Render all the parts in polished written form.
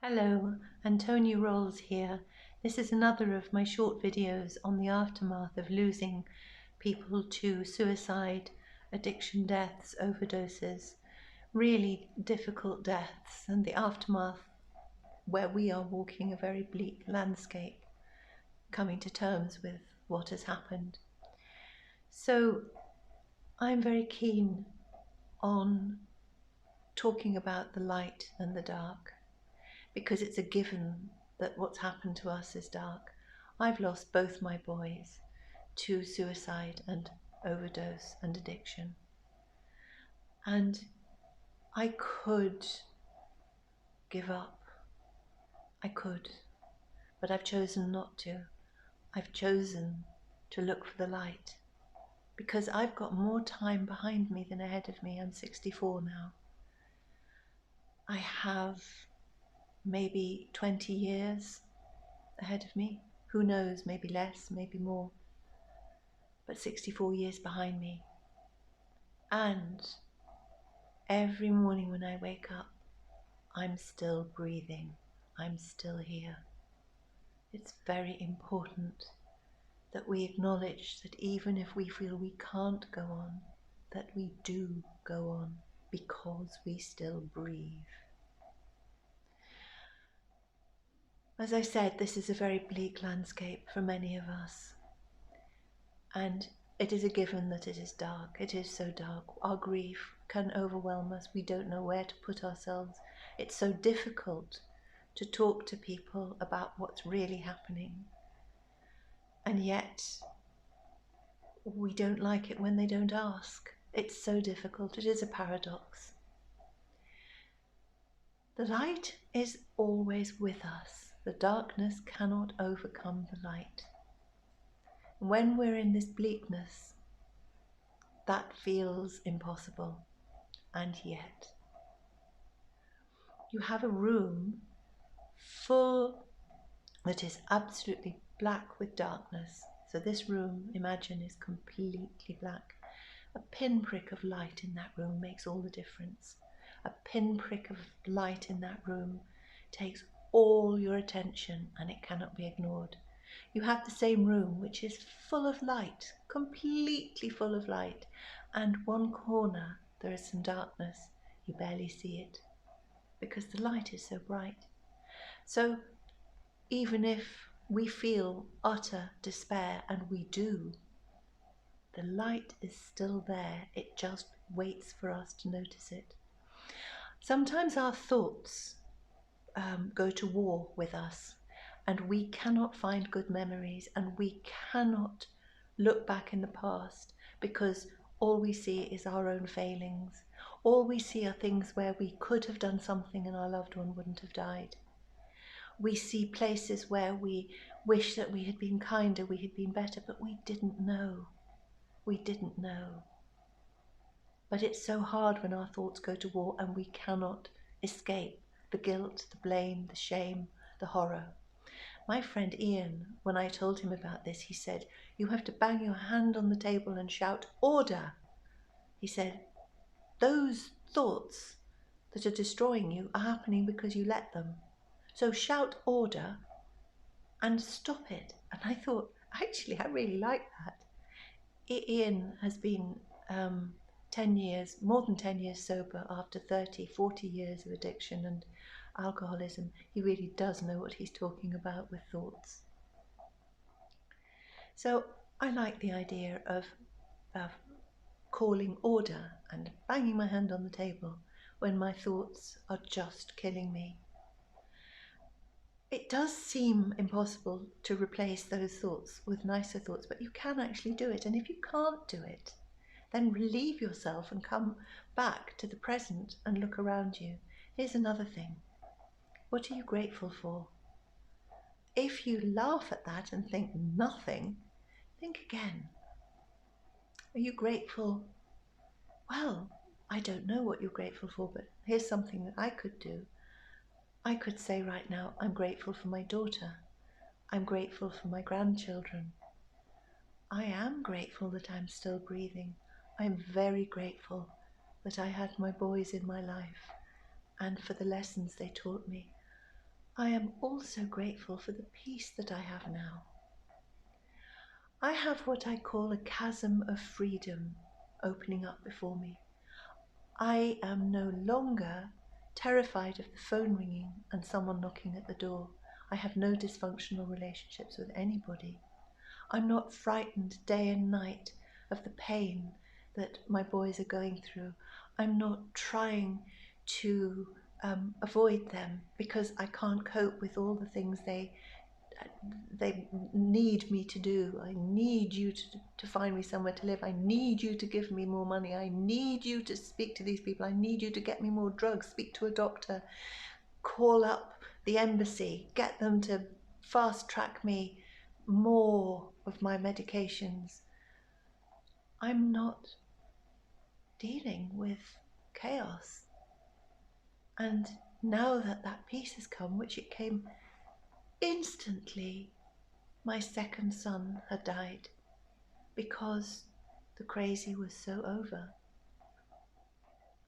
Hello, Antonia Rolls here. This is another of my short videos on the aftermath of losing people to suicide, addiction deaths, overdoses, really difficult deaths, and the aftermath where we are walking a very bleak landscape, coming to terms with what has happened. So I'm very keen on talking about the light and the dark, because it's a given that what's happened to us is dark. I've lost both my boys to suicide and overdose and addiction. And I could give up. I could. But I've chosen not to. I've chosen to look for the light. Because I've got more time behind me than ahead of me. I'm 64 now. I have maybe 20 years ahead of me. Who knows, maybe less, maybe more. But 64 years behind me. And every morning when I wake up, I'm still breathing. I'm still here. It's very important that we acknowledge that even if we feel we can't go on, that we do go on because we still breathe. As I said, this is a very bleak landscape for many of us. And it is a given that it is dark. It is so dark. Our grief can overwhelm us. We don't know where to put ourselves. It's so difficult to talk to people about what's really happening. And yet, we don't like it when they don't ask. It's so difficult. It is a paradox. The light is always with us. The darkness cannot overcome the light. When we're in this bleakness, that feels impossible. And yet, you have a room full that is absolutely black with darkness. So this room, imagine, is completely black. A pinprick of light in that room makes all the difference. A pinprick of light in that room takes all your attention and it cannot be ignored. You have the same room which is full of light, completely full of light, and one corner there is some darkness. You barely see it because the light is so bright. So even if we feel utter despair, and we do, the light is still there. It just waits for us to notice it. Sometimes our thoughts go to war with us, and we cannot find good memories, and we cannot look back in the past because all we see is our own failings. All we see are things where we could have done something and our loved one wouldn't have died. We see places where we wish that we had been kinder, we had been better, but we didn't know. We didn't know. But it's so hard when our thoughts go to war and we cannot escape the guilt, the blame, the shame, the horror. My friend Ian, when I told him about this, he said, "You have to bang your hand on the table and shout, 'Order!'" He said, "Those thoughts that are destroying you are happening because you let them. So shout 'order' and stop it." And I thought, actually, I really like that. Ian has been 10 years, more than 10 years sober after 30, 40 years of addiction and alcoholism. He really does know what he's talking about with thoughts. So I like the idea of calling order and banging my hand on the table when my thoughts are just killing me. It does seem impossible to replace those thoughts with nicer thoughts, but you can actually do it. And if you can't do it, then relieve yourself and come back to the present and look around you. Here's another thing. What are you grateful for? If you laugh at that and think nothing, think again. Are you grateful? Well, I don't know what you're grateful for, but here's something that I could do. I could say right now, I'm grateful for my daughter. I'm grateful for my grandchildren. I am grateful that I'm still breathing. I'm very grateful that I had my boys in my life and for the lessons they taught me. I am also grateful for the peace that I have now. I have what I call a chasm of freedom opening up before me. I am no longer terrified of the phone ringing and someone knocking at the door. I have no dysfunctional relationships with anybody. I'm not frightened day and night of the pain that my boys are going through. I'm not trying to avoid them because I can't cope with all the things they need me to do. I need you to find me somewhere to live. I need you to give me more money. I need you to speak to these people. I need you to get me more drugs, speak to a doctor, call up the embassy, get them to fast track me more of my medications. I'm not dealing with chaos. And now that that peace has come, which it came instantly, my second son had died because the crazy was so over.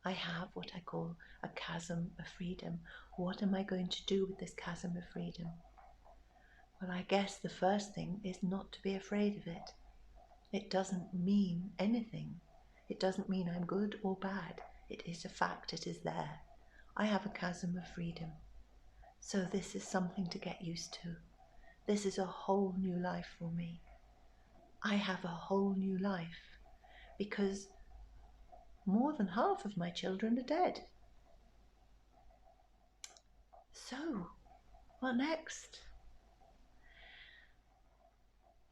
I have what I call a chasm of freedom. What am I going to do with this chasm of freedom? Well, I guess the first thing is not to be afraid of it. It doesn't mean anything. It doesn't mean I'm good or bad. It is a fact. It is there. I have a chasm of freedom. So this is something to get used to. This is a whole new life for me. I have a whole new life because more than half of my children are dead. So, what next?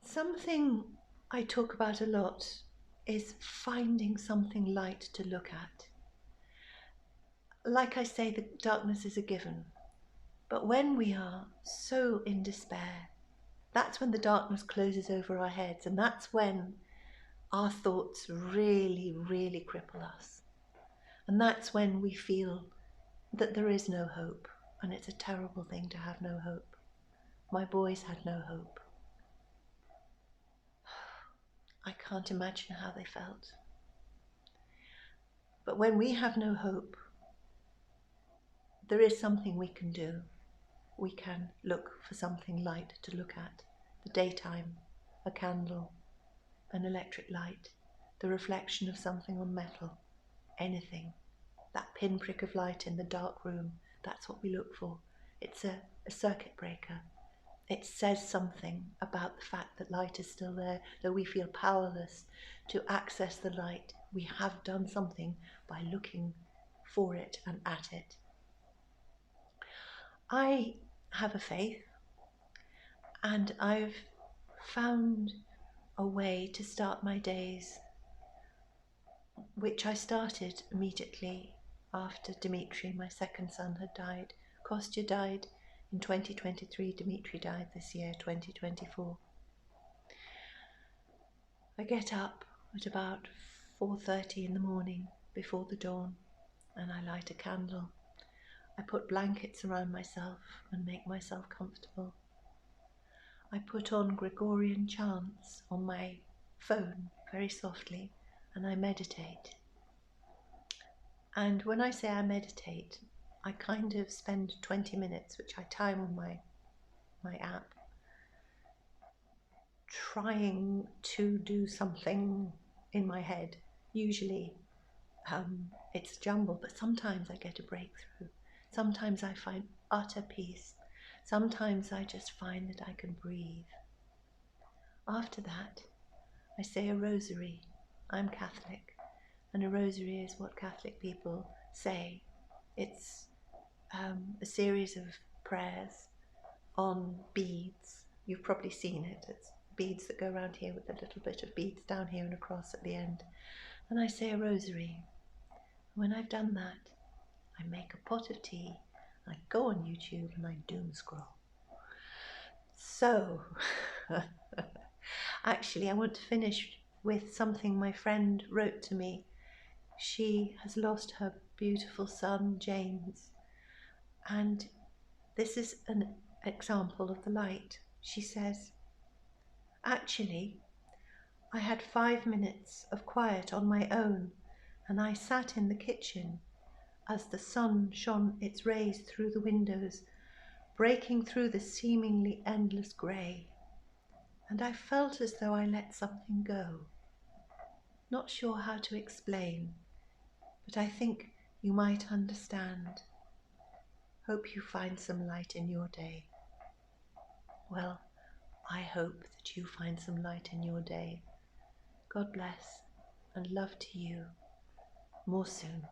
Something I talk about a lot is finding something light to look at. Like I say, the darkness is a given. But when we are so in despair, that's when the darkness closes over our heads, and that's when our thoughts really, really cripple us. And that's when we feel that there is no hope, and it's a terrible thing to have no hope. My boys had no hope. I can't imagine how they felt. But when we have no hope, there is something we can do. We can look for something light to look at. The daytime, a candle, an electric light, the reflection of something on metal, anything. That pinprick of light in the dark room, that's what we look for. It's a circuit breaker. It says something about the fact that light is still there, though we feel powerless to access the light. We have done something by looking for it and at it. I have a faith, and I've found a way to start my days, which I started immediately after Dimitri, my second son, had died. Costya died in 2023, Dimitri died this year, 2024. I get up at about 4:30 in the morning before the dawn, and I light a candle. I put blankets around myself and make myself comfortable. I put on Gregorian chants on my phone very softly, and I meditate. And when I say I meditate, I kind of spend 20 minutes, which I time on my app, trying to do something in my head. Usually it's a jumble, but sometimes I get a breakthrough. Sometimes I find utter peace. Sometimes I just find that I can breathe. After that, I say a rosary. I'm Catholic, and a rosary is what Catholic people say. It's a series of prayers on beads. You've probably seen it. It's beads that go around here with a little bit of beads down here and a cross at the end. And I say a rosary. When I've done that, I make a pot of tea, I go on YouTube and I doom scroll. So, actually I want to finish with something my friend wrote to me. She has lost her beautiful son, James, and this is an example of the light. She says, actually, I had 5 minutes of quiet on my own, and I sat in the kitchen as the sun shone its rays through the windows, breaking through the seemingly endless grey, and I felt as though I let something go. Not sure how to explain, but I think you might understand. Hope you find some light in your day. Well, I hope that you find some light in your day. God bless, and love to you. More soon.